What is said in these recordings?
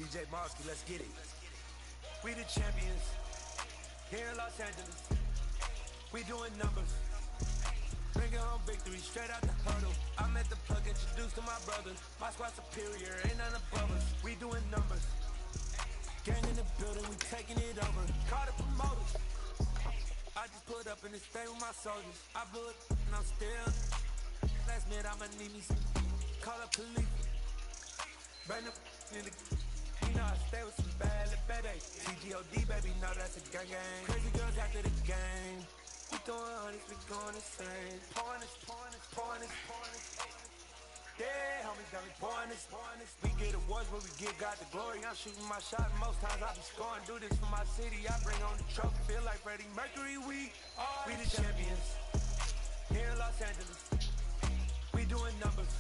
DJ Mosky, let's get it. We the champions here in Los Angeles. We doing numbers. Bringing home victory straight out the huddle. I'm at the plug, introduced to my brothers. My squad superior, ain't none above us. We doing numbers. Gang in the building, we taking it over. Call the promoters. I just put up in this thing with my soldiers. I blew it and I'm still. Last minute I'ma need me some. Call up police. Burn the in the. You know I stay with some bad Lpratt2savage's. TGOD baby, know that's a gang gang. Crazy girls after the game. We throwing hundreds, we going insane. Pouring this. Yeah, homies got me pouring this. We get awards, but we give God the glory. I'm shooting my shot, and most times I be scoring. Do this for my city, I bring on the trophy. Feel like Freddie Mercury, we the champions here in Los Angeles. We doing numbers.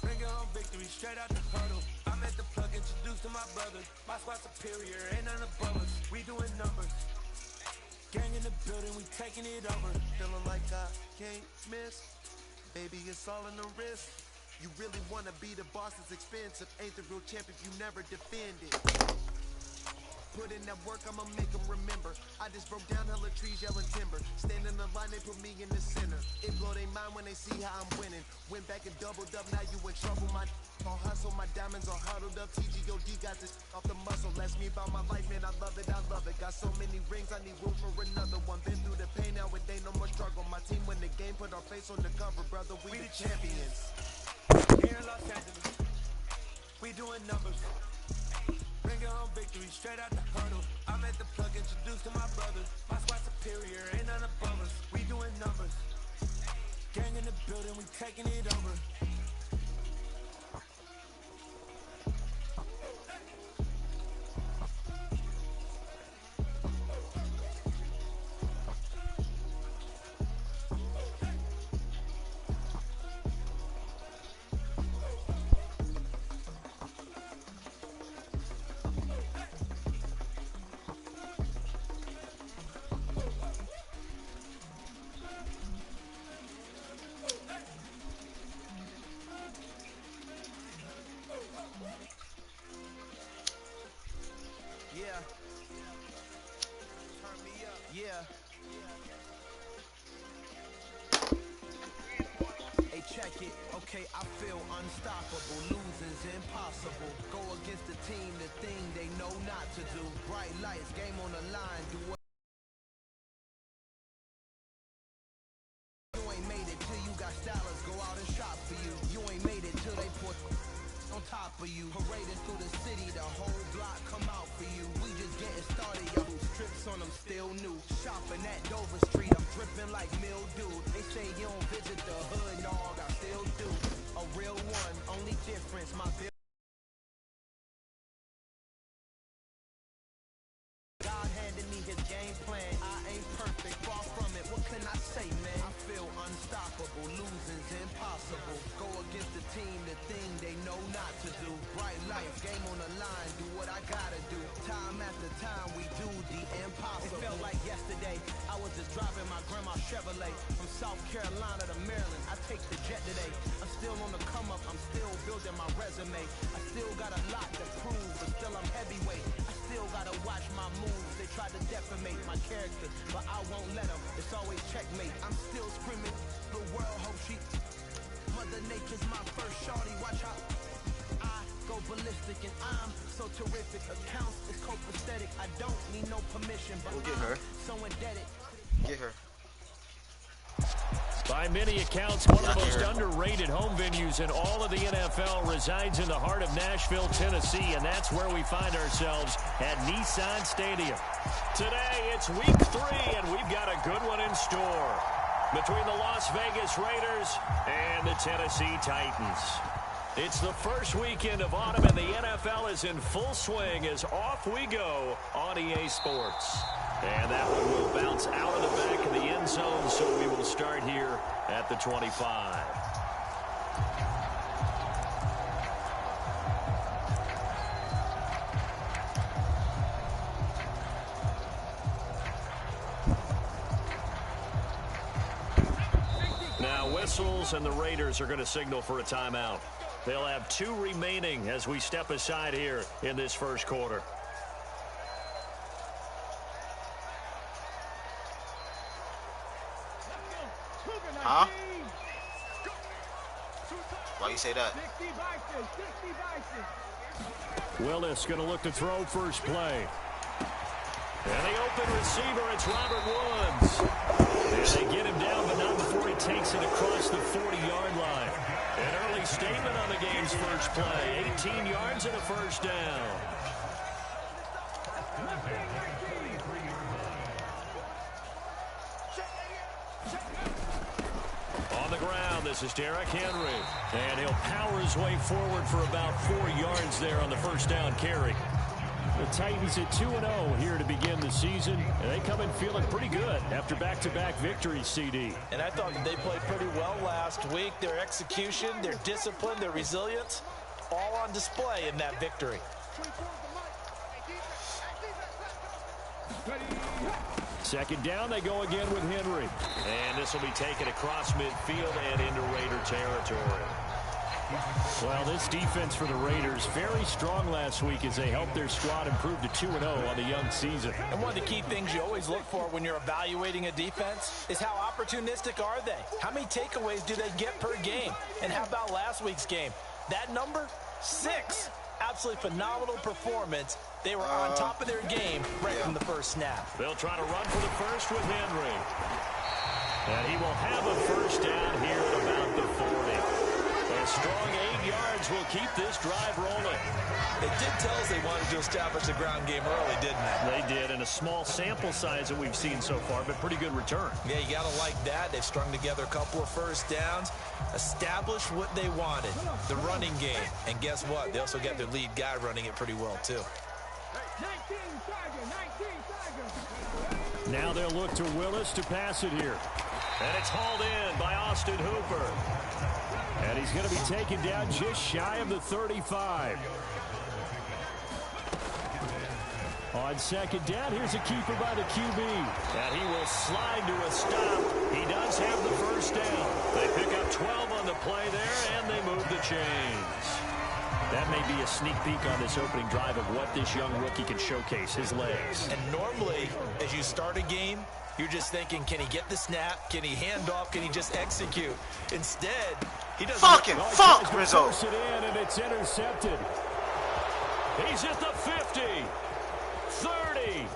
Bringing home victory straight out the huddle. I'm at the plug, introduced to my brothers. My squad superior, ain't none above us. We doing numbers. Gang in the building, we taking it over. Feeling like I can't miss. Baby, it's all in the wrist. You really wanna be the boss, it's expensive. Ain't the real champ if you never defend it. Put in that work, I'ma make them remember. I just broke down hella trees, yelling timber. Stand in the line, they put me in the center. It blow they mind when they see how I'm winning. Went back and doubled up, now you in trouble. My all hustle, my diamonds are huddled up. TGOD got this off the muscle. That's me about my life, man, I love it. Got so many rings, I need room for another one. Been through the pain, now it ain't no more struggle. My team win the game, put our face on the cover, brother. We the champions. Here in Los Angeles, we doing numbers. Bringing home victory straight out the huddle. I'm at the plug, introduced to my brothers. My squad superior, ain't none above us. We doing numbers. Gang in the building, we taking it over. Yeah. Hey, check it. Okay, I feel unstoppable. Losing's impossible. Go against the team, the thing they know not to do. Bright lights, game on the line. Do what you ain't made it till you got stylers. Go out and shop for you. You ain't made it till they put on top of you. Parading through the city, the whole block come out for you. We just getting started, yo. Strips on them still new. Shopping at Dover Street, I'm dripping like mildew. They say you don't visit the hood, dog, I still do. A real one, only difference, my bill. God handed me his game plan. I ain't perfect, far from it. What can I say, man? I feel unstoppable. Losing's impossible. Go against the team, the thing they know not to do. Bright lights, game on the line. Do what I gotta do. Time after time, we do the impossible. It felt like yesterday. I was just driving my grandma's Chevrolet from South Carolina to Maryland. I take the jet today. I'm still on the come up. I'm still building my resume. I still got a lot to prove, but still I'm heavyweight. I still gotta watch my moves. They try to defamate my character, but I won't let them. It's always checkmate. I'm still screaming. The world hope she. Mother Nature's my first shorty. Watch how I go ballistic, and I'm so terrific. Accounts is copacetic. I don't need no permission, but we'll get her. So indebted. Get her. By many accounts, one of the most underrated home venues in all of the NFL resides in the heart of Nashville, Tennessee, and that's where we find ourselves at Nissan Stadium. Today, it's week 3, and we've got a good one in store between the Las Vegas Raiders and the Tennessee Titans. It's the first weekend of autumn, and the NFL is in full swing as off we go on EA Sports. And that one will bounce out of the back of the end zone, so we will start here at the 25. Now whistles, and the Raiders are going to signal for a timeout. They'll have 2 remaining as we step aside here in this first quarter. Huh? Why you say that? Willis going to look to throw first play. And the open receiver, it's Robert Woods. And they get him down, but not before he takes it across the 40-yard line. An early statement on the game's first play. 18 yards and a first down. On the ground, this is Derrick Henry. And he'll power his way forward for about 4 yards there on the first down carry. The Titans at 2-0 here to begin the season. And they come in feeling pretty good after back-to-back victories, CD. And I thought that they played pretty well last week. Their execution, their discipline, their resilience, all on display in that victory. Second down, they go again with Henry. And this will be taken across midfield and into Raider territory. Well, this defense for the Raiders, very strong last week as they helped their squad improve to 2-0 on the young season. And one of the key things you always look for when you're evaluating a defense is how opportunistic are they? How many takeaways do they get per game? And how about last week's game? That number, 6. Absolutely phenomenal performance. They were on top of their game right from the first snap. They'll try to run for the first with Henry. And he will have a first down here at about the 40. A strong 8 yards will keep this drive rolling. They did tell us they wanted to establish the ground game early, didn't they? They did, in a small sample size that we've seen so far, but pretty good return. Yeah, you got to like that. They've strung together a couple of first downs, established what they wanted, the running game. And guess what? They also got their lead guy running it pretty well, too. Now they'll look to Willis to pass it here. And it's hauled in by Austin Hooper. And he's going to be taken down just shy of the 35. On second down, here's a keeper by the QB. And he will slide to a stop. He does have the first down. They pick up 12 on the play there, and they move the chains. That may be a sneak peek on this opening drive of what this young rookie can showcase, his legs. And normally, as you start a game, you're just thinking, can he get the snap? Can he hand off? Can he just execute? Instead, he doesn't. Fucking fuck, Rizzo. It in and it's intercepted. He's at the 50, 30,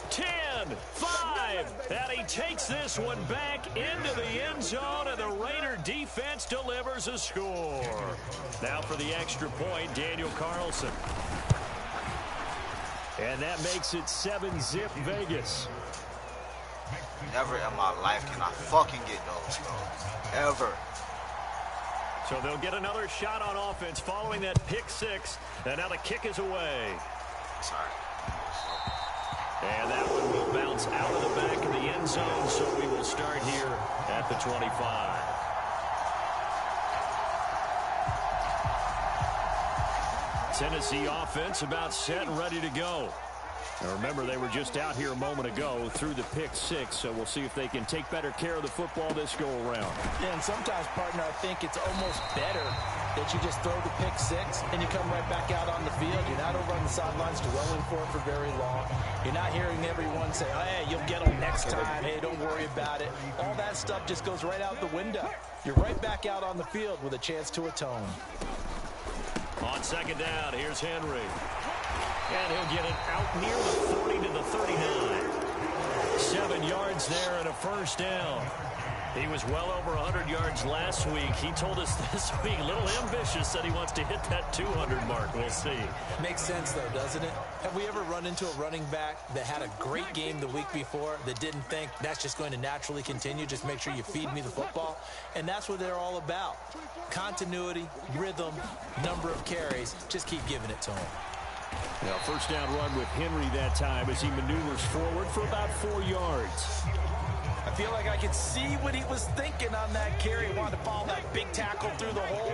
10, 5. And he takes this one back into the end zone, and the Raider defense delivers a score. Now for the extra point, Daniel Carlson. And that makes it 7-zip Vegas. Never in my life can I fucking get those, bro. Ever. So they'll get another shot on offense following that pick 6. And now the kick is away. Sorry. And that one will bounce out of the back of the end zone. So we will start here at the 25. Tennessee offense about set and ready to go. Now remember, they were just out here a moment ago through the pick 6, so we'll see if they can take better care of the football this go-around. Yeah, and sometimes, partner, I think it's almost better that you just throw the pick 6 and you come right back out on the field. You're not over on the sidelines dwelling for it for very long. You're not hearing everyone say, oh, hey, you'll get them next time. Hey, don't worry about it. All that stuff just goes right out the window. You're right back out on the field with a chance to atone. On second down, here's Henry. And he'll get it out near the 40 to the 39. 7 yards there and a first down. He was well over 100 yards last week. He told us this week, a little ambitious, that he wants to hit that 200 mark. We'll see. Makes sense, though, doesn't it? Have we ever run into a running back that had a great game the week before that didn't think that's just going to naturally continue? Just make sure you feed me the football. And that's what they're all about. Continuity, rhythm, number of carries. Just keep giving it to him. Now, first down run with Henry that time as he maneuvers forward for about 4 yards. I feel like I could see what he was thinking on that carry. He wanted to follow that big tackle through the hole.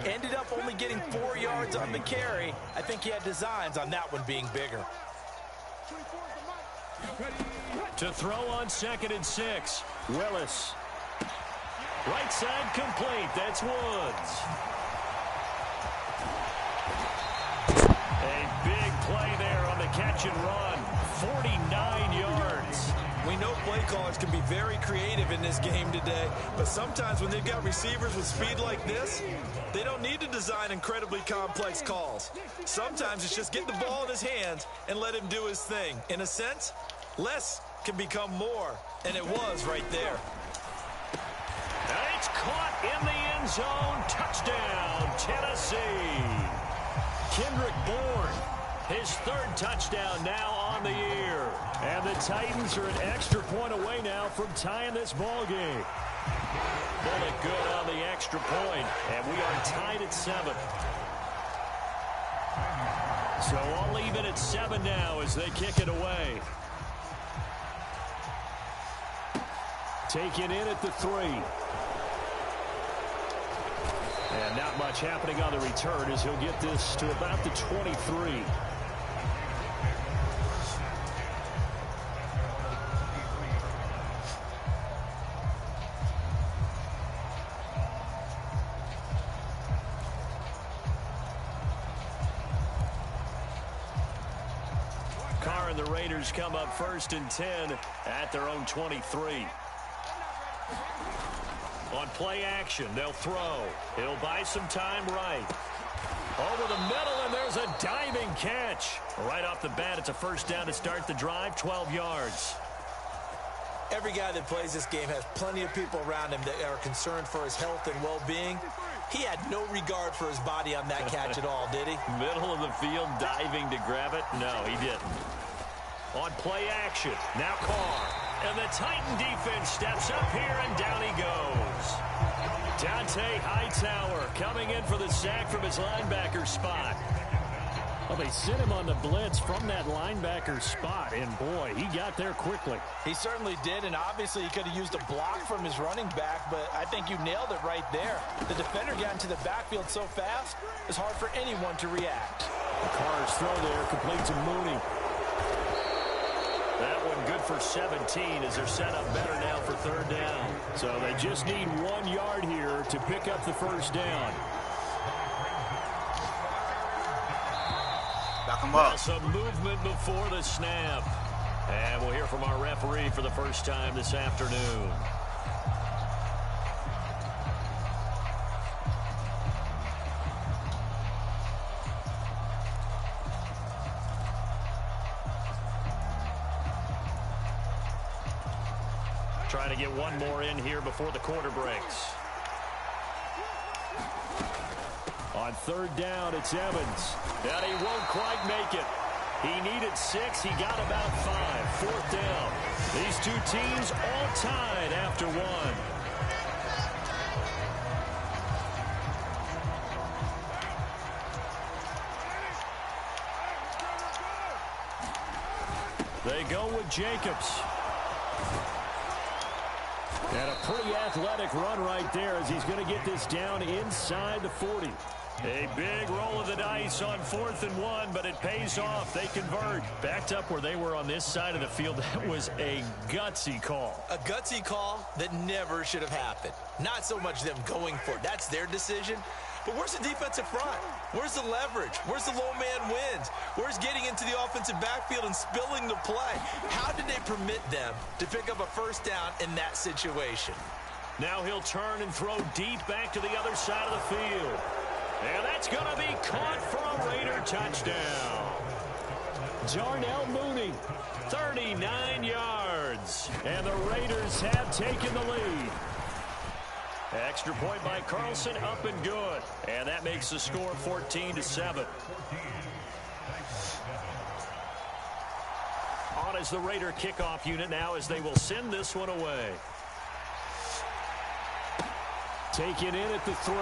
Ended up only getting 4 yards on the carry. I think he had designs on that one being bigger. To throw on 2nd and 6. Willis. Right side complete. That's Woods. catch and run. 49 yards. We know play callers can be very creative in this game today, but sometimes when they've got receivers with speed like this, they don't need to design incredibly complex calls. Sometimes it's just get the ball in his hands and let him do his thing. In a sense, less can become more, and it was right there. It's caught in the end zone. Touchdown, Tennessee. Kendrick Bourne, his third touchdown now on the year. And the Titans are an extra point away now from tying this ball game. Bullet good on the extra point, and we are tied at 7. So I'll leave it at 7 now as they kick it away. Taken in at the 3. And not much happening on the return as he'll get this to about the 23. Carr and the Raiders come up 1st and 10 at their own 23. On play action, they'll throw. He'll buy some time right. Over the middle, and there's a diving catch. Right off the bat, it's a first down to start the drive, 12 yards. Every guy that plays this game has plenty of people around him that are concerned for his health and well-being. He had no regard for his body on that catch at all, did he? Middle of the field, diving to grab it? No, he didn't. On play action, now Carr. And the Titan defense steps up here, and down he goes. Dante Hightower coming in for the sack from his linebacker spot. Well, they sent him on the blitz from that linebacker spot, and boy, he got there quickly. He certainly did, and obviously he could have used a block from his running back, but I think you nailed it right there. The defender got into the backfield so fast, it's hard for anyone to react. Carr's throw there complete to Mooney. That one good for 17 as they're set up better now for 3rd down. So they just need 1 yard here to pick up the first down. Back him up. Some movement before the snap. And we'll hear from our referee for the first time this afternoon. Trying to get one more in here before the quarter breaks. On 3rd down, it's Evans. And he won't quite make it. He needed 6. He got about 5. 4th down. These two teams all tied after 1. They go with Jacobs. And a pretty athletic run right there as he's going to get this down inside the 40. A big roll of the dice on 4th and 1, but it pays off. They convert. Backed up where they were on this side of the field. That was a gutsy call. A gutsy call that never should have happened. Not so much them going for it. That's their decision. But where's the defensive front? Where's the leverage? Where's the low man wins? Where's getting into the offensive backfield and spilling the play? How did they permit them to pick up a first down in that situation? Now he'll turn and throw deep back to the other side of the field. And that's going to be caught for a Raider touchdown. Darnell Mooney, 39 yards. And the Raiders have taken the lead. Extra point by Carlson, up and good. And that makes the score 14-7. On as the Raider kickoff unit now as they will send this one away. Taken in at the 3.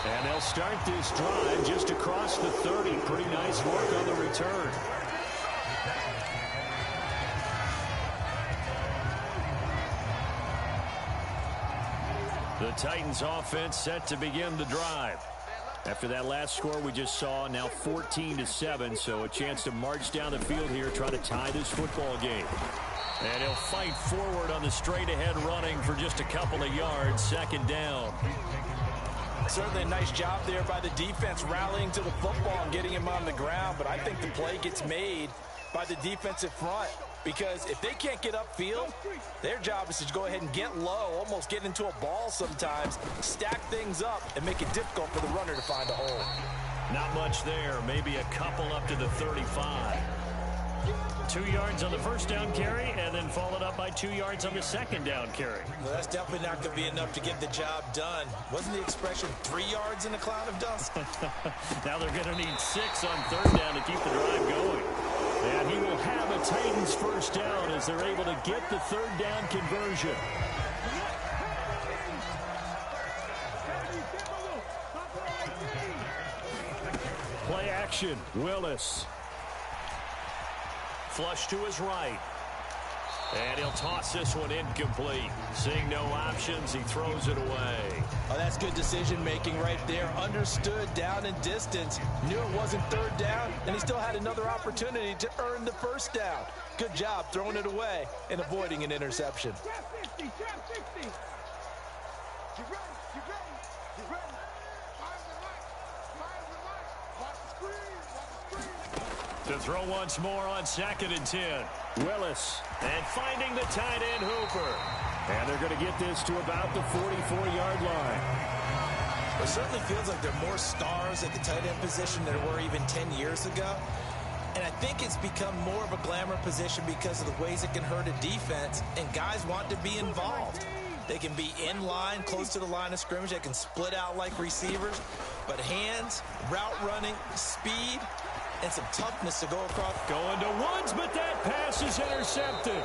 And they'll start this drive just across the 30. Pretty nice work on the return. The Titans offense set to begin the drive. After that last score we just saw, now 14-7, so a chance to march down the field here, try to tie this football game. And he'll fight forward on the straight-ahead running for just a couple of yards, 2nd down. Certainly a nice job there by the defense rallying to the football and getting him on the ground, but I think the play gets made by the defensive front because if they can't get upfield, their job is to go ahead and get low, almost get into a ball sometimes, stack things up, and make it difficult for the runner to find a hole. Not much there, maybe a couple up to the 35. 2 yards on the first down carry, and then followed up by 2 yards on the second down carry. Well, that's definitely not going to be enough to get the job done. Wasn't the expression 3 yards in a cloud of dust? Now they're going to need 6 on third down to keep the drive going. And he will have a Titans first down as they're able to get the third down conversion. Play action, Willis. Flush to his right. And he'll toss this one incomplete. Seeing no options, he throws it away. Oh, that's good decision-making right there. Understood down and distance. Knew it wasn't third down, and he still had another opportunity to earn the first down. Good job throwing it away and avoiding an interception. To throw once more on 2nd and 10. Willis. And finding the tight end Hooper. And they're going to get this to about the 44-yard line. It certainly feels like there are more stars at the tight end position than there were even 10 years ago. And I think it's become more of a glamour position because of the ways it can hurt a defense, and guys want to be involved. They can be in line, close to the line of scrimmage. They can split out like receivers. But hands, route running, speed, and some toughness to go across. Going to Woods, but that pass is intercepted.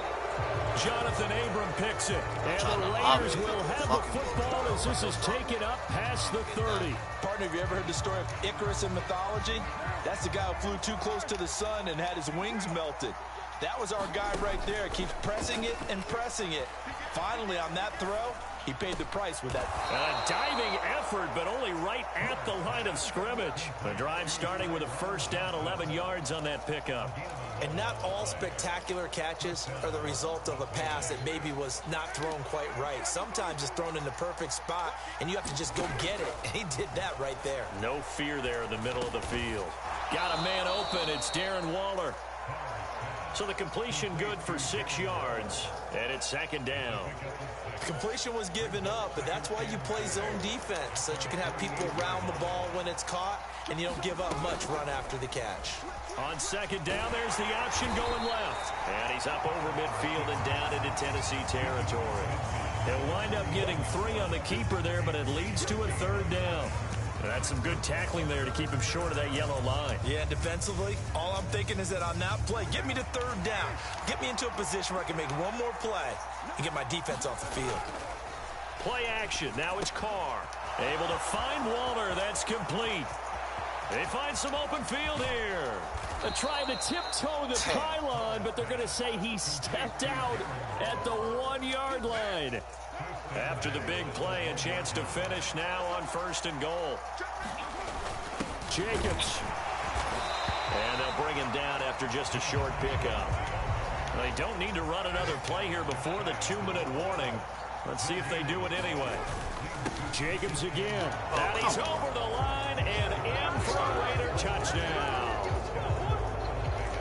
Jonathan Abram picks it. And the Raiders will have the football as this is taken up past the 30. Partner, have you ever heard the story of Icarus in mythology? That's the guy who flew too close to the sun and had his wings melted. That was our guy right there. Keeps pressing it and pressing it. Finally, on that throw, he paid the price with that. A diving effort, but only right at the line of scrimmage. The drive starting with a first down, 11 yards on that pickup. And not all spectacular catches are the result of a pass that maybe was not thrown quite right. Sometimes it's thrown in the perfect spot, and you have to just go get it. And he did that right there. No fear there in the middle of the field. Got a man open. It's Darren Waller. So the completion good for 6 yards, and it's 2nd down. Completion was given up, but that's why you play zone defense, so that you can have people around the ball when it's caught, and you don't give up much run after the catch. On 2nd down, there's the option going left. And he's up over midfield and down into Tennessee territory. He'll wind up getting 3 on the keeper there, but it leads to a 3rd down. And that's some good tackling there to keep him short of that yellow line. Yeah, defensively, all I'm thinking is that on that play, get me to 3rd down. Get me into a position where I can make one more play and get my defense off the field. Play action. Now it's Carr. Able to find Waller. That's complete. They find some open field here. They're trying to tiptoe the pylon, but they're going to say he stepped out at the 1-yard line. After the big play, a chance to finish now on 1st and goal. Jacobs. And they'll bring him down after just a short pickup. They don't need to run another play here before the 2-minute warning. Let's see if they do it anyway. Jacobs again. And he's over the line and in for a Raider touchdown.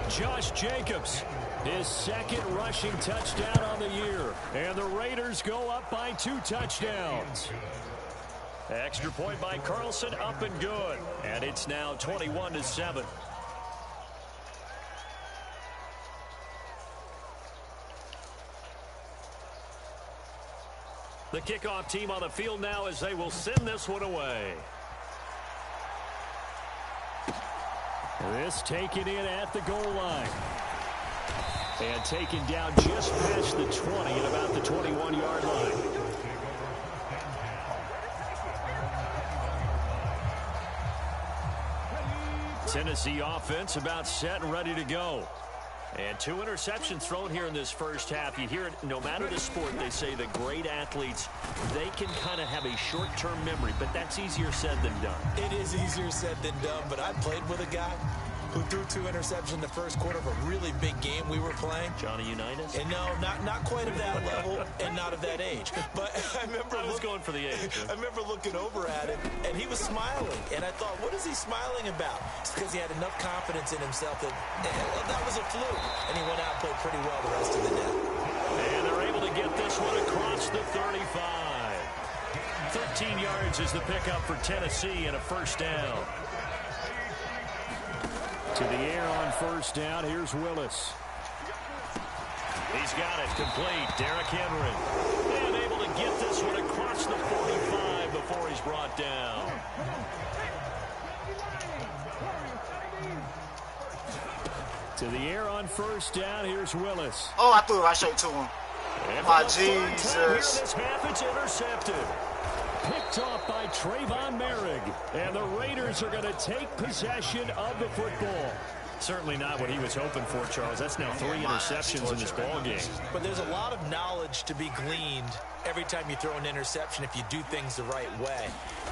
Josh Jacobs, his 2nd rushing touchdown on the year. And the Raiders go up by 2 touchdowns. Extra point by Carlson, up and good. And it's now 21-7. The kickoff team on the field now as they will send this one away. This taken in at the goal line. And taken down just past the 20 at about the 21-yard line. Tennessee offense about set and ready to go. And 2 interceptions thrown here in this first half. You hear it, no matter the sport, they say the great athletes, they can kind of have a short-term memory, but that's easier said than done. It is easier said than done, but I played with a guy who threw 2 interceptions in the first quarter of a really big game we were playing. Johnny Unitas? And no, not quite of that level and not of that age. But I remember I was going for the age. I remember looking over at him, and he was smiling. And I thought, what is he smiling about? It's because he had enough confidence in himself that that was a fluke. And he went out and played pretty well the rest of the day. And they're able to get this one across the 35. 13 yards is the pickup for Tennessee and a first down. To the air on first down. Here's Willis. He's got it complete. Derrick Henry. And able to get this one across the 45 before he's brought down. To the air on first down. Here's Willis. Oh, I threw it right straight to him. And My for the third time here in Jesus. this half, it's intercepted. Picked off by Trayvon Merrick. And the Raiders are going to take possession of the football. Certainly not what he was hoping for, Charles. That's now 3 interceptions in this ball game. But there's a lot of knowledge to be gleaned every time you throw an interception if you do things the right way.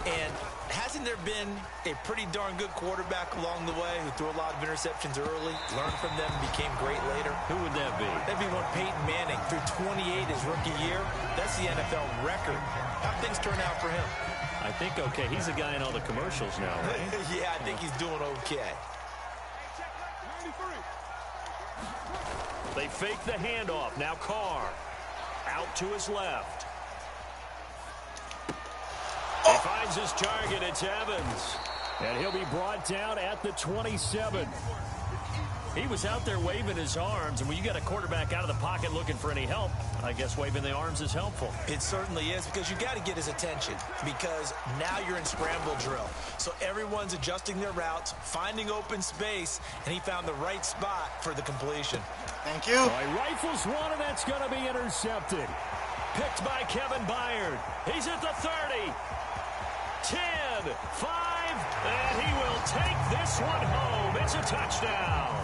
And hasn't there been a pretty darn good quarterback along the way who threw a lot of interceptions early, learned from them, and became great later? Who would that be? That'd be one Peyton Manning threw 28 his rookie year. That's the NFL record. How'd things turn out for him? I think, okay, he's a guy in all the commercials now, right? Yeah, I think he's doing okay. They fake the handoff. Now Carr out to his left. He finds his target. It's Evans. And he'll be brought down at the 27. He was out there waving his arms, and when you got a quarterback out of the pocket looking for any help, I guess waving the arms is helpful. It certainly is, because you got to get his attention, because now you're in scramble drill. So everyone's adjusting their routes, finding open space, and he found the right spot for the completion. Thank you. Well, he rifles one, and that's going to be intercepted. Picked by Kevin Byard. He's at the 30. 10, 5, and he will take this one home. It's a touchdown.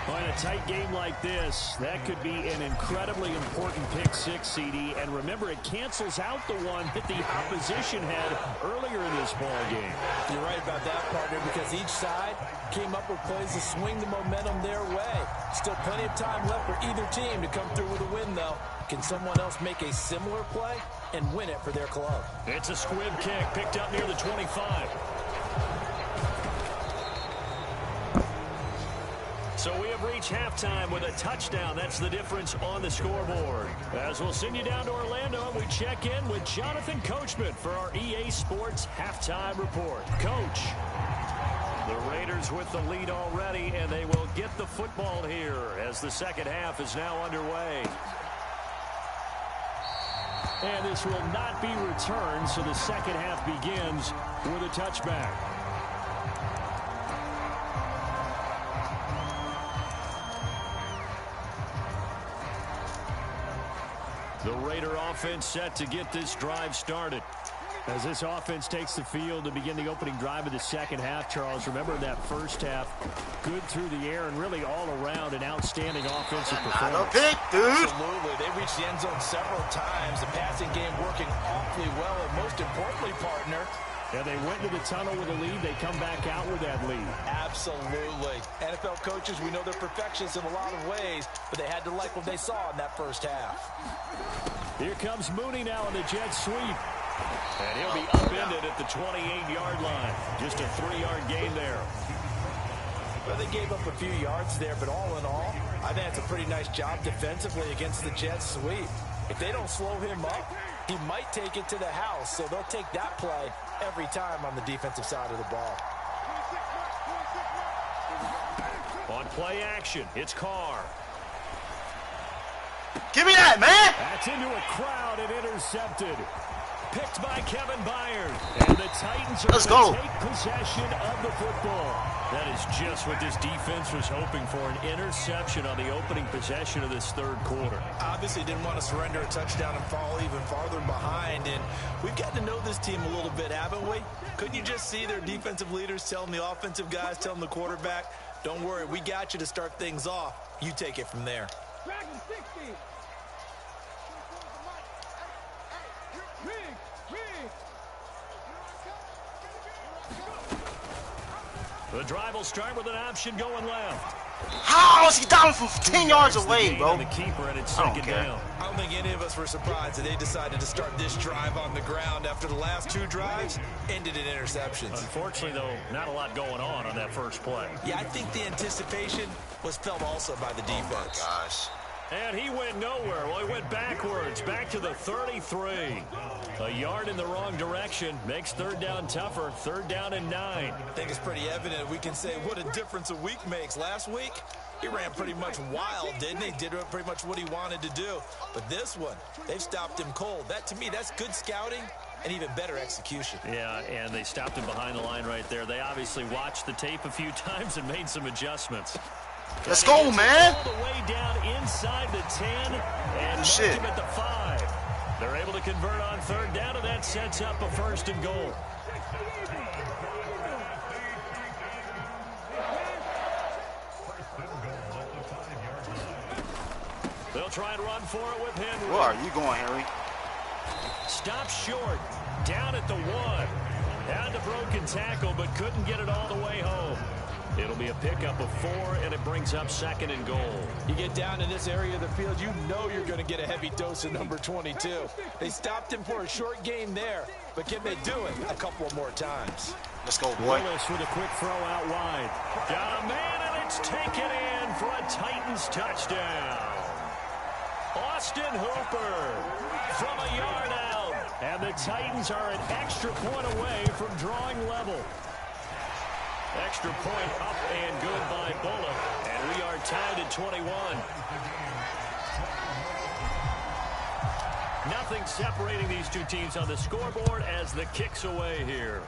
Well, in a tight game like this, that could be an incredibly important pick six, CD. And remember, it cancels out the one that the opposition had earlier in this ball game. You're right about that, partner, because each side came up with plays to swing the momentum their way. Still plenty of time left for either team to come through with a win, though. Can someone else make a similar play and win it for their club? It's a squib kick picked up near the 25. So we have reached halftime with a touchdown. That's the difference on the scoreboard. As we'll send you down to Orlando, we check in with Jonathan Coachman for our EA Sports Halftime Report. Coach, the Raiders with the lead already, and they will get the football here as the second half is now underway. And this will not be returned, so the second half begins with a touchback. The Raider offense set to get this drive started. As this offense takes the field to begin the opening drive of the second half, Charles, remember that first half, good through the air and really all around an outstanding offensive performance. Pick, dude. Absolutely. They reached the end zone several times. The passing game working awfully well, and most importantly, partner, and they went into the tunnel with a lead. They come back out with that lead. Absolutely. NFL coaches, we know they're perfectionists in a lot of ways, but they had to like what they saw in that first half. Here comes Mooney now in the jet sweep. And he'll be upended at the 28-yard line. Just a 3-yard gain there. Well, they gave up a few yards there, but all in all, I think it's a pretty nice job defensively against the jet sweep. If they don't slow him up, he might take it to the house, so they'll take that play every time on the defensive side of the ball. On play action, it's Carr. Give me that, man. That's into a crowd and intercepted. Picked by Kevin Byard. And the Titans are going to take possession of the football. That is just what this defense was hoping for, an interception on the opening possession of this third quarter. Obviously didn't want to surrender a touchdown and fall even farther behind. And we've gotten to know this team a little bit, haven't we? Couldn't you just see their defensive leaders telling the offensive guys, telling the quarterback, don't worry, we got you to start things off. You take it from there. The drive will start with an option going left. How is he down from 10 yards away, bro? The keeper, and it's I don't second care. down. I don't think any of us were surprised that they decided to start this drive on the ground after the last 2 drives ended in interceptions. Unfortunately, though, not a lot going on that first play. Yeah, I think the anticipation was felt also by the defense. Oh, my gosh. And he went nowhere. Well, he went backwards, back to the 33. A yard in the wrong direction makes third down tougher. Third down and 9. I think it's pretty evident. We can say what a difference a week makes. Last week, he ran pretty much wild, didn't he? Did pretty much what he wanted to do. But this one, they've stopped him cold. That, to me, that's good scouting and even better execution. Yeah, and they stopped him behind the line right there. They obviously watched the tape a few times and made some adjustments. Let's go, man. All the way down inside the 10 and mark Shit. him at the 5. They're able to convert on third down, and that sets up a first and goal. They'll try and run for it with Henry. Where are you going, Henry? Stop short, down at the 1. Had the broken tackle, but couldn't get it all the way home. It'll be a pickup of 4, and it brings up second and goal. You get down in this area of the field, you know you're going to get a heavy dose of number 22. They stopped him for a short gain there, but can they do it a couple more times? Let's go, boy. Willis with a quick throw out wide. Got a man, and it's taken in for a Titans touchdown. Austin Hooper from a yard out. And the Titans are an extra point away from drawing level. Extra point up and good by Bullock. And we are tied at 21. Nothing separating these two teams on the scoreboard as the kick's away here.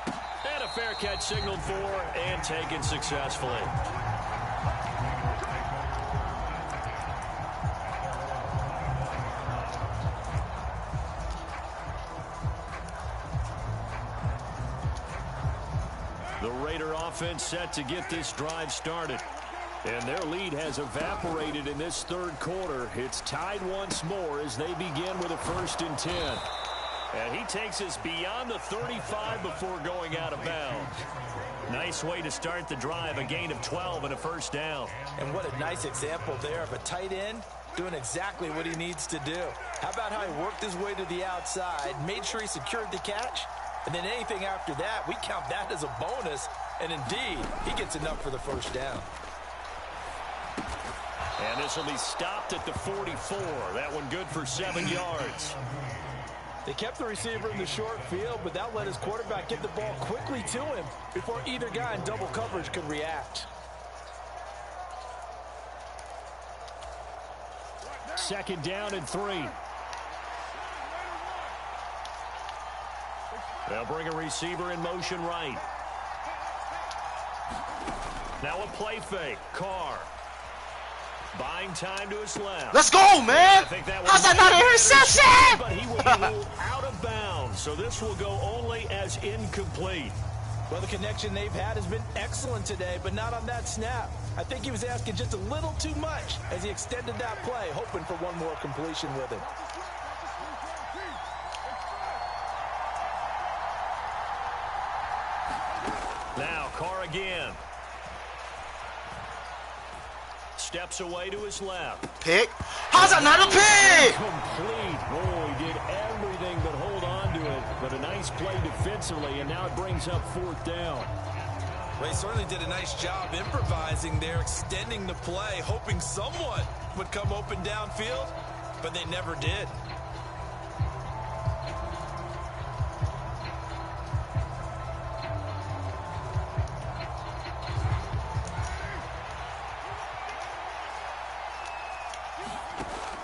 And a fair catch signaled for and taken successfully. The Raider offense set to get this drive started. And their lead has evaporated in this third quarter. It's tied once more as they begin with a 1st and 10. And he takes us beyond the 35 before going out of bounds. Nice way to start the drive, a gain of 12 and a first down. And what a nice example there of a tight end doing exactly what he needs to do. How about how he worked his way to the outside, made sure he secured the catch, and then anything after that, we count that as a bonus. And indeed, he gets enough for the first down. And this will be stopped at the 44. That one good for 7 yards. They kept the receiver in the short field, but that let his quarterback get the ball quickly to him before either guy in double coverage could react. Second down and 3. They'll bring a receiver in motion right. Now a play fake. Carr. Buying time to his left. Let's go, man. How's that not an interception? But he will be ruled out of bounds, so this will go only as incomplete. Well, the connection they've had has been excellent today, but not on that snap. I think he was asking just a little too much as he extended that play, hoping for one more completion with it. Now, Carr again. Steps away to his left. Pick. How's that not a pick? Complete. Oh, he did everything but hold on to it. But a nice play defensively, and now it brings up 4th down. Well, he certainly did a nice job improvising there, extending the play, hoping someone would come open downfield, but they never did.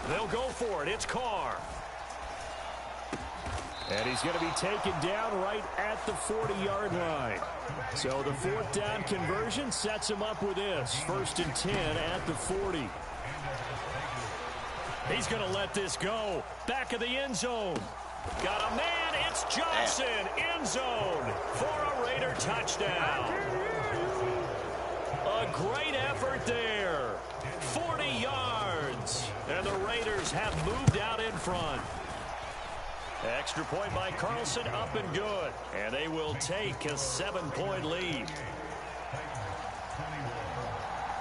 They'll go for it. It's Carr. And he's going to be taken down right at the 40-yard line. So the 4th down conversion sets him up with this. 1st and 10 at the 40. He's going to let this go. Back of the end zone. Got a man. It's Johnson. End zone for a Raider touchdown. A great effort there. 40 yards. And the Raiders have moved out in front. Extra point by Carlson, up and good. And they will take a 7-point lead.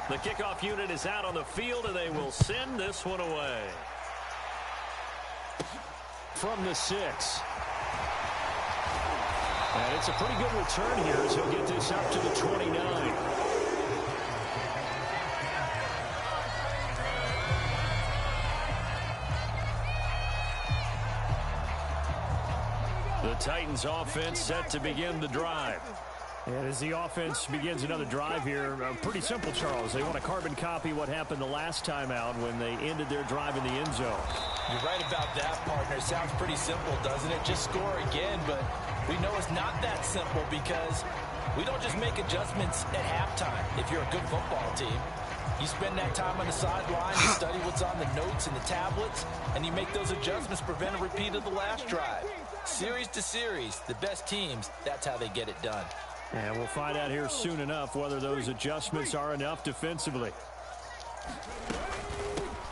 The kickoff unit is out on the field, and they will send this one away. From the 6. And it's a pretty good return here as he'll get this up to the 29. The Titans offense set to begin the drive. And as the offense begins another drive here, pretty simple, Charles. They want to carbon copy what happened the last time out when they ended their drive in the end zone. You're right about that, partner. It sounds pretty simple, doesn't it? Just score again, but we know it's not that simple because we don't just make adjustments at halftime if you're a good football team. You spend that time on the sideline, you study what's on the notes and the tablets, and you make those adjustments, prevent a repeat of the last drive. Series to series, the best teams, that's how they get it done. And we'll find out here soon enough whether those adjustments are enough defensively.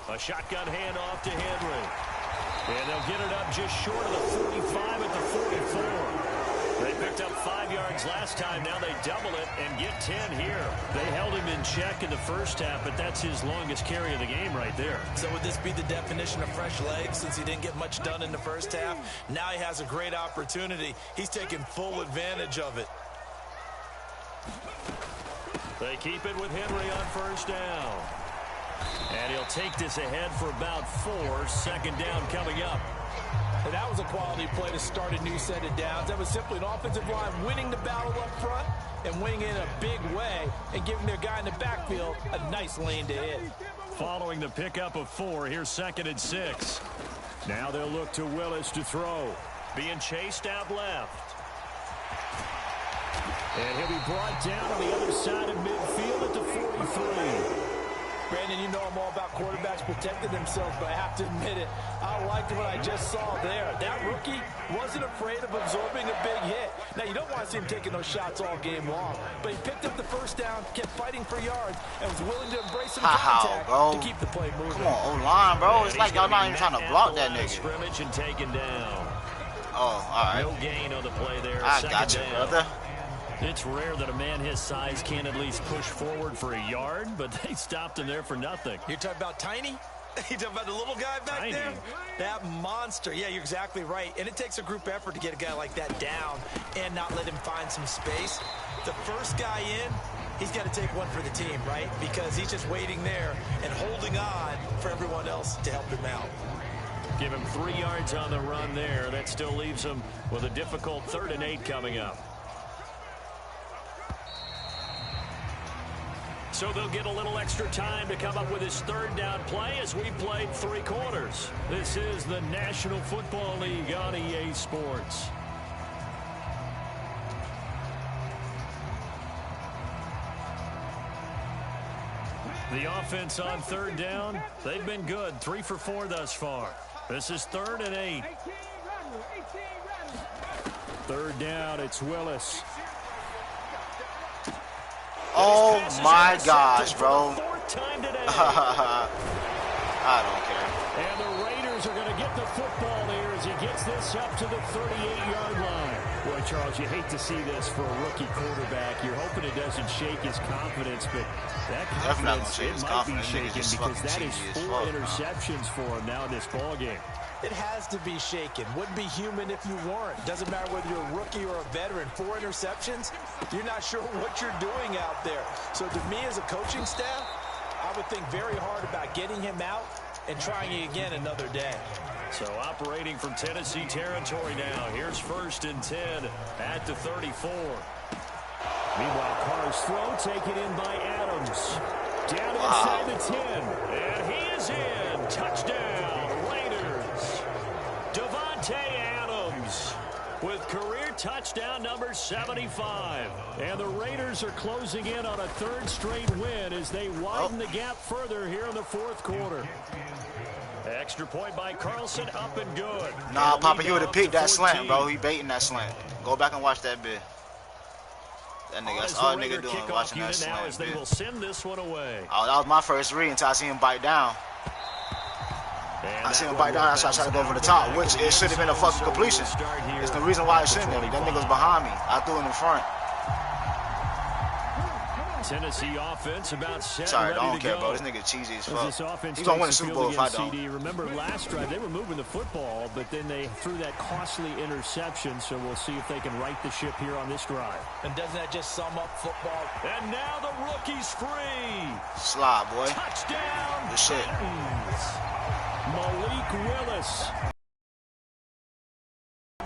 A shotgun handoff to Henry. And they'll get it up just short of the 45 at the 44. They picked up 5 yards last time. Now they double it and get 10 here. They held him in check in the first half, but that's his longest carry of the game right there. So would this be the definition of fresh legs since he didn't get much done in the first half? Now he has a great opportunity. He's taking full advantage of it. They keep it with Henry on first down. And he'll take this ahead for about 4. Second down coming up. And that was a quality play to start a new set of downs. That was simply an offensive line winning the battle up front and winning in a big way and giving their guy in the backfield a nice lane to hit. Following the pickup of 4, here's 2nd and 6. Now they'll look to Willis to throw. Being chased out left. And he'll be brought down on the other side of midfield at the 43. Brandon, you know I'm all about quarterbacks protecting themselves, but I have to admit it. I liked what I just saw there. That rookie wasn't afraid of absorbing a big hit. Now, you don't want to see him taking those shots all game long, but he picked up the first down, kept fighting for yards, and was willing to embrace some contact to keep the play moving. Come on, O-line, bro. It's like y'all not even trying to block that nigga. Scrimmage and taken down. Oh, all right. No gain on the play there. I got you, brother. It's rare that a man his size can at least push forward for a yard, but they stopped him there for nothing. You're talking about Tiny? You're talking about the little guy back there? That monster. Yeah, you're exactly right. And it takes a group effort to get a guy like that down and not let him find some space. The first guy in, he's got to take one for the team, right? Because he's just waiting there and holding on for everyone else to help him out. Give him 3 yards on the run there. That still leaves him with a difficult 3rd and 8 coming up. So they'll get a little extra time to come up with his 3rd down play as we played 3 quarters. This is the National Football League on EA Sports. The offense on 3rd down, they've been good. 3 for 4 thus far. This is 3rd and 8. 3rd down, it's Willis. Oh my gosh, bro. I don't care. And the Raiders are going to get the football here as he gets this up to the 38-yard line. Boy, Charles, you hate to see this for a rookie quarterback. You're hoping it doesn't shake his confidence, but that confidence, it might be shaken because that is 4 interceptions for him now in this ballgame. It has to be shaken. Wouldn't be human if you weren't. Doesn't matter whether you're a rookie or a veteran. 4 interceptions, you're not sure what you're doing out there. So to me as a coaching staff, I would think very hard about getting him out and trying it again another day. So operating from Tennessee territory now. Here's 1st and 10 at the 34. Meanwhile, Carr's throw taken in by Adams. Down inside the 10. And he is in. Touchdown, Raiders. Davante Adams with career touchdown number 75. And the Raiders are closing in on a 3rd straight win as they widen the gap further here in the 4th quarter. Extra point by Carlson, up and good. Nah, Papa, you would have picked that slant, bro. He baiting that slant. Go back and watch that bit. That nigga, that's all nigga doing, watching that slant, they will send this one away. Oh, that was my first read until I see him bite down. I seen him bite down. That's why I tried to go over the top, which it should have been a fucking completion. It's the reason why it shouldn't have. That nigga's behind me. I threw it in front. Tennessee offense about set. Sorry, I ready don't to care, go. bro. This nigga cheesy as fuck. He's gonna win the Super Bowl if I don't. CD. Remember last drive, they were moving the football, but then they threw that costly interception, so we'll see if they can right the ship here on this drive. And doesn't that just sum up football? And now the rookie's free. Slide, boy. Touchdown. Good shit. Titans. Malik Willis.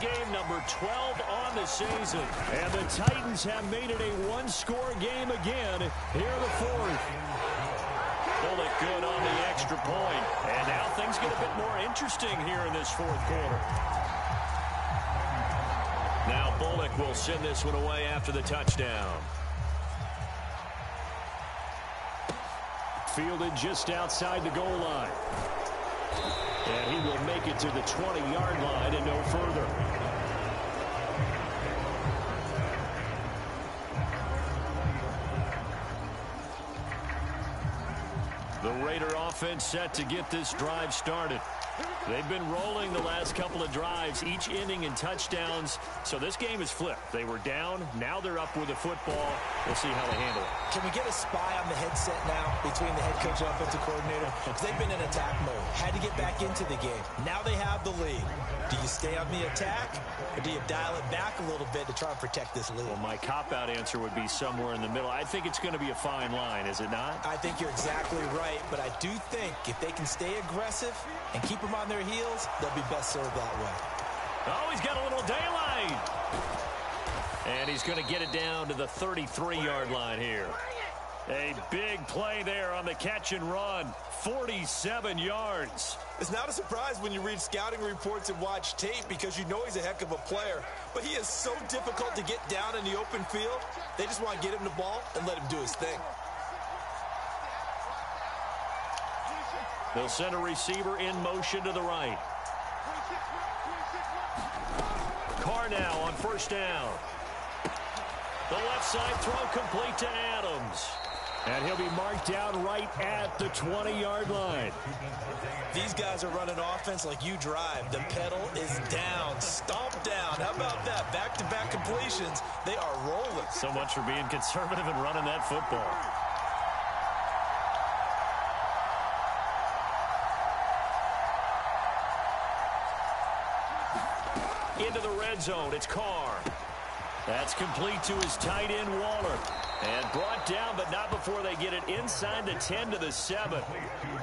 Game number 12 on the season. And the Titans have made it a one-score game again here in the fourth. Bullock good on the extra point. And now things get a bit more interesting here in this fourth quarter. Now Bullock will send this one away after the touchdown. Fielded just outside the goal line. And he will make it to the 20-yard line and no further. The Raider offense set to get this drive started. They've been rolling the last couple of drives, each inning in touchdowns. So this game is flipped. They were down. Now they're up with the football. We'll see how they handle it. Can we get a spy on the headset now between the head coach and offensive coordinator? Because they've been in attack mode. Had to get back into the game. Now they have the lead. Do you stay on the attack, or do you dial it back a little bit to try and protect this lead? Well, my cop-out answer would be somewhere in the middle. I think it's going to be a fine line, is it not? I think you're exactly right, but I do think if they can stay aggressive and keep them on their heels, they'll be best served that way. Oh, he's got a little daylight. And he's going to get it down to the 33-yard line here. A big play there on the catch and run. 47 yards. It's not a surprise when you read scouting reports and watch tape because you know he's a heck of a player. But he is so difficult to get down in the open field. They just want to get him the ball and let him do his thing. They'll send a receiver in motion to the right. Carr now on first down. The left side throw complete to Adams. And he'll be marked down right at the 20-yard line. These guys are running offense like you drive. The pedal is down, stomp down. How about that? Back-to-back completions. They are rolling. So much for being conservative and running that football. Into the red zone, it's Carr. That's complete to his tight end, Waller. And brought down, but not before they get it inside the 10 to the 7.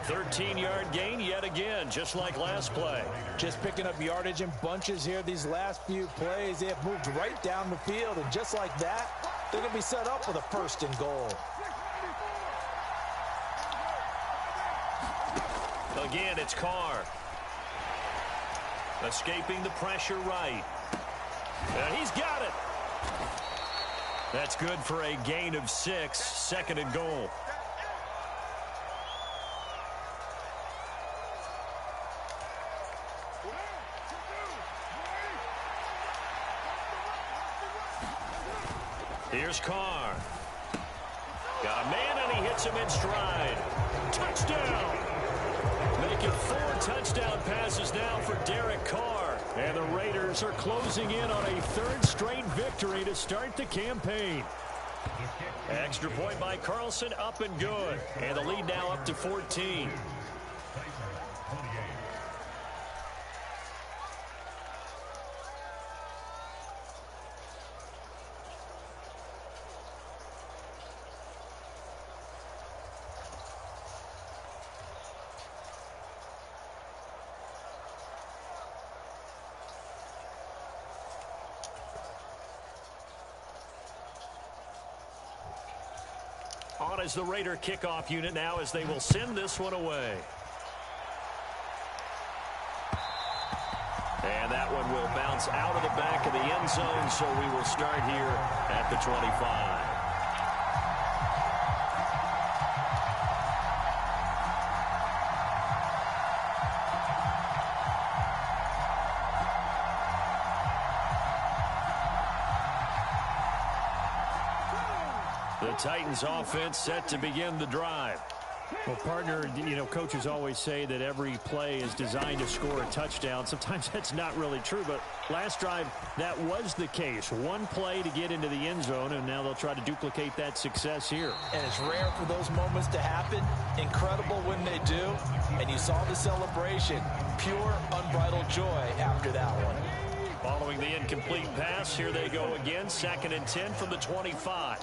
13-yard gain yet again, just like last play. Just picking up yardage in bunches here these last few plays. They have moved right down the field, and just like that, they're going to be set up for the first and goal. Again, it's Carr. Escaping the pressure right. And he's got it. That's good for a gain of 6, second and goal. Here's Carr. Got a man, and he hits him in stride. Touchdown. Making 4 touchdown passes now for Derek Carr. And the Raiders are closing in on a 3rd straight victory to start the campaign. Extra point by Carlson, up and good. And the lead now up to 14. On as the Raider kickoff unit now as they will send this one away. And that one will bounce out of the back of the end zone, so we will start here at the 25. The Titans offense set to begin the drive. Well, partner, you know, coaches always say that every play is designed to score a touchdown. Sometimes that's not really true, but last drive, that was the case. One play to get into the end zone, and now they'll try to duplicate that success here. And it's rare for those moments to happen. Incredible when they do. And you saw the celebration. Pure, unbridled joy after that one. Following the incomplete pass, here they go again. 2nd and 10 from the 25.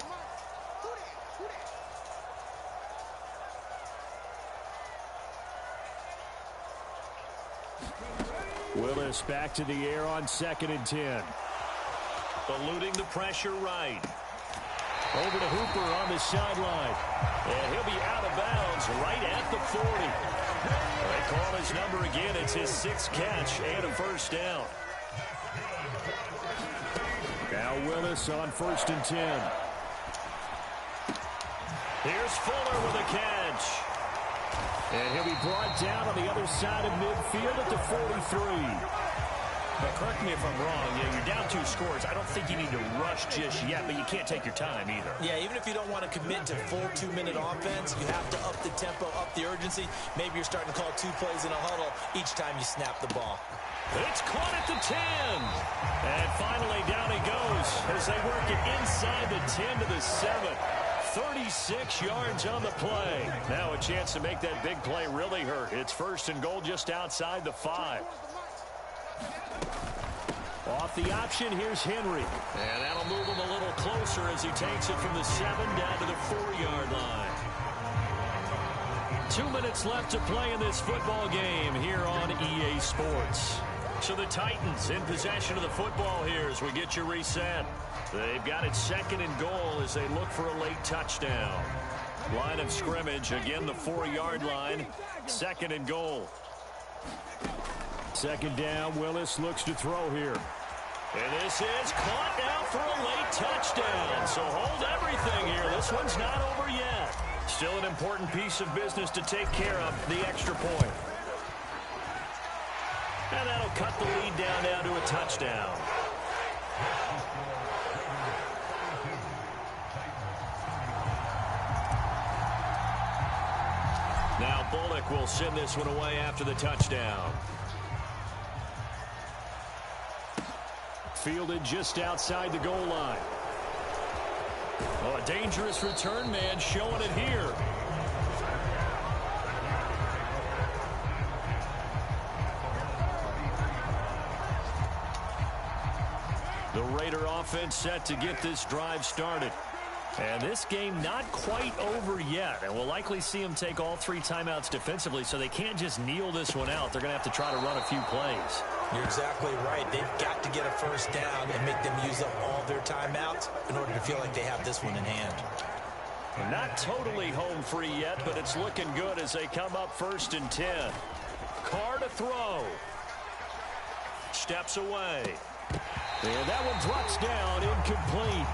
Willis back to the air on 2nd and 10. Eluding the pressure right. Over to Hooper on the sideline. And he'll be out of bounds right at the 40. They call his number again. It's his 6th catch and a first down. Now Willis on 1st and 10. Here's Fuller with a catch. And he'll be brought down on the other side of midfield at the 43. But correct me if I'm wrong. Yeah, you're down 2 scores. I don't think you need to rush just yet, but you can't take your time either. Yeah, even if you don't want to commit to full 2-minute offense, you have to up the tempo, up the urgency. Maybe you're starting to call 2 plays in a huddle each time you snap the ball. It's caught at the 10. And finally down he goes as they work it inside the 10 to the 7. 36 yards on the play. Now a chance to make that big play really hurt. It's 1st and goal just outside the 5. Off the option, here's Henry. And that'll move him a little closer as he takes it from the 7 down to the 4-yard line. 2 minutes left to play in this football game here on EA Sports. So the Titans in possession of the football here as we get you reset. They've got it 2nd and goal as they look for a late touchdown. Line of scrimmage, again the 4-yard line. 2nd and goal. 2nd down, Willis looks to throw here. And this is caught now for a late touchdown. So hold everything here. This one's not over yet. Still an important piece of business to take care of, the extra point. And that'll cut the lead down to a touchdown. Now Bullock will send this one away after the touchdown. Fielded just outside the goal line. Oh, a dangerous return man showing it here. The Raider offense set to get this drive started. And this game not quite over yet. And we'll likely see them take all 3 timeouts defensively, so they can't just kneel this one out. They're going to have to try to run a few plays. You're exactly right. They've got to get a first down and make them use up all their timeouts in order to feel like they have this one in hand. Not totally home free yet, but it's looking good as they come up 1st and 10. Carr to throw. Steps away. And that one drops down, incomplete.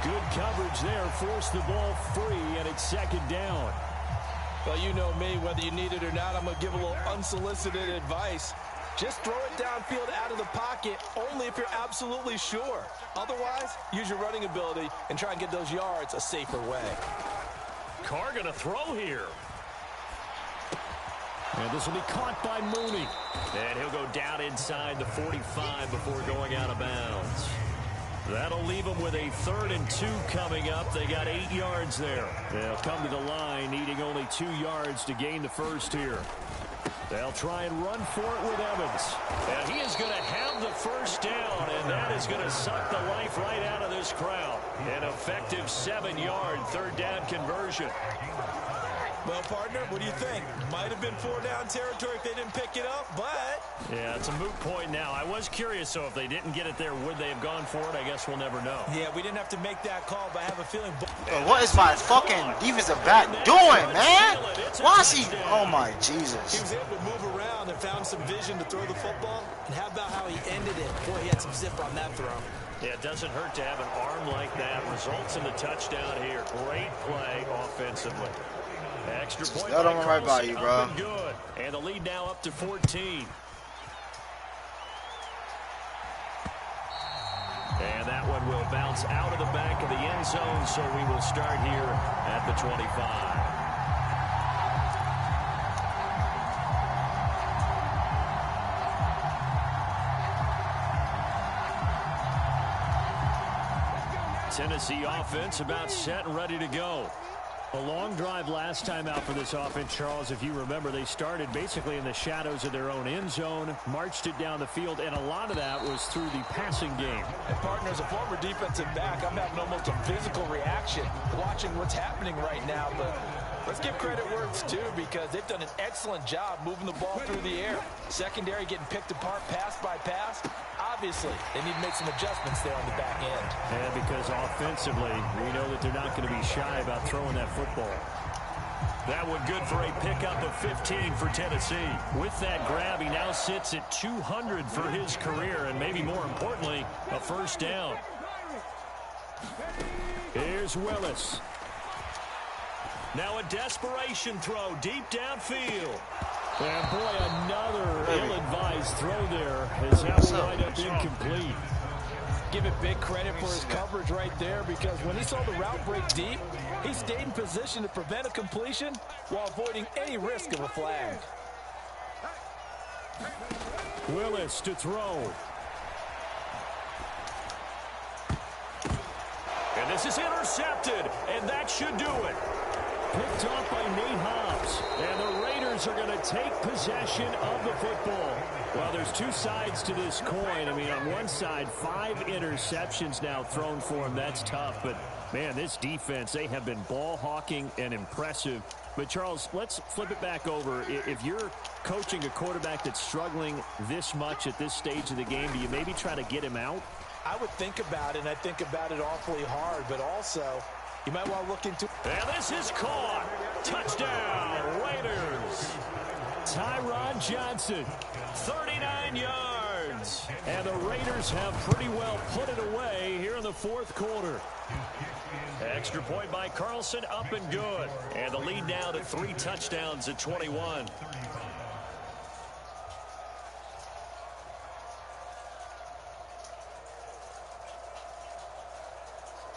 Good coverage there, forced the ball free, and it's 2nd down. Well, you know me, whether you need it or not, I'm going to give a little unsolicited advice. Just throw it downfield out of the pocket, only if you're absolutely sure. Otherwise, use your running ability and try and get those yards a safer way. Carr going to throw here. And this will be caught by Mooney. And he'll go down inside the 45 before going out of bounds. That'll leave them with a 3rd and 2 coming up. They got 8 yards there. They'll come to the line, needing only 2 yards to gain the first here. They'll try and run for it with Evans. And he is going to have the first down, and that is going to suck the life right out of this crowd. An effective 7-yard 3rd down conversion. Well, partner, what do you think? Might have been 4-down territory if they didn't pick it up, but... Yeah, it's a moot point now. I was curious, so if they didn't get it there, would they have gone for it? I guess we'll never know. Yeah, we didn't have to make that call, but I have a feeling... What is my fucking defensive back doing, man? Why is he... Oh, my Jesus. He was able to move around and found some vision to throw the football. And how about how he ended it? Boy, he had some zip on that throw. Yeah, it doesn't hurt to have an arm like that. Results in the touchdown here. Great play offensively. Extra point by right by you, bro. Good. And the lead now up to 14. And that one will bounce out of the back of the end zone, so we will start here at the 25. Tennessee offense about set and ready to go. A long drive last time out for this offense, Charles. If you remember, they started basically in the shadows of their own end zone, marched it down the field, and a lot of that was through the passing game. And partner, as a former defensive back, I'm having almost a physical reaction watching what's happening right now. But let's give credit where it's due, because they've done an excellent job moving the ball through the air. Secondary getting picked apart pass by pass. Obviously, they need to make some adjustments there on the back end. And because offensively, we know that they're not going to be shy about throwing that football. That one good for a pickup of 15 for Tennessee. With that grab, he now sits at 200 for his career, and maybe more importantly, a first down. Here's Willis. Now a desperation throw deep downfield. And boy, another ill-advised throw there as that will wind up incomplete. Give it big credit for his coverage right there, because when he saw the route break deep, he stayed in position to prevent a completion while avoiding any risk of a flag. Willis to throw. And this is intercepted, and that should do it. Picked off by Nate Hobbs, and the Raiders are going to take possession of the football. Well, there's two sides to this coin. I mean, on one side, 5 interceptions now thrown for him. That's tough, but, man, this defense, they have been ball hawking and impressive. But, Charles, let's flip it back over. If you're coaching a quarterback that's struggling this much at this stage of the game, do you maybe try to get him out? I would think about it, and I think about it awfully hard, but also you might want to look into... And this is caught. Touchdown, Raiders. Tyron Johnson, 39 yards. And the Raiders have pretty well put it away here in the fourth quarter. Extra point by Carlson, up and good. And the lead now to 3 touchdowns at 21.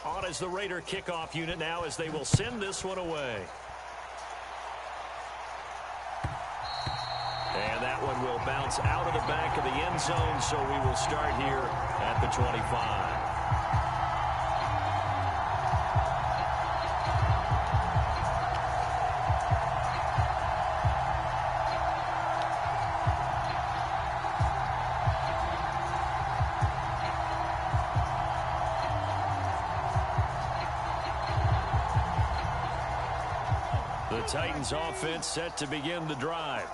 On as the Raider kickoff unit now, as they will send this one away. And that one will bounce out of the back of the end zone, so we will start here at the 25. The Titans offense set to begin the drive.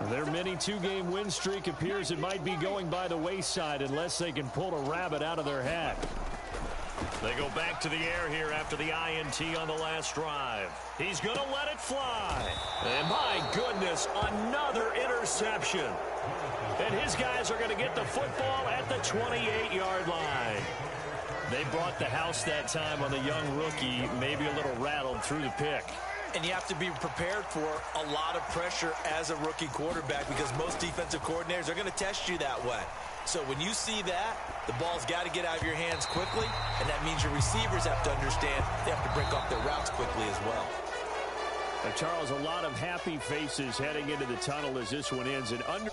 Their mini 2-game win streak appears it might be going by the wayside unless they can pull a rabbit out of their hat. They go back to the air here after the INT on the last drive. He's going to let it fly. And my goodness, another interception. And his guys are going to get the football at the 28-yard line. They brought the house that time on the young rookie, maybe a little rattled through the pick. And you have to be prepared for a lot of pressure as a rookie quarterback, because most defensive coordinators are going to test you that way. So when you see that, the ball's got to get out of your hands quickly, and that means your receivers have to understand they have to break off their routes quickly as well. Now, Charles, a lot of happy faces heading into the tunnel as this one ends. And under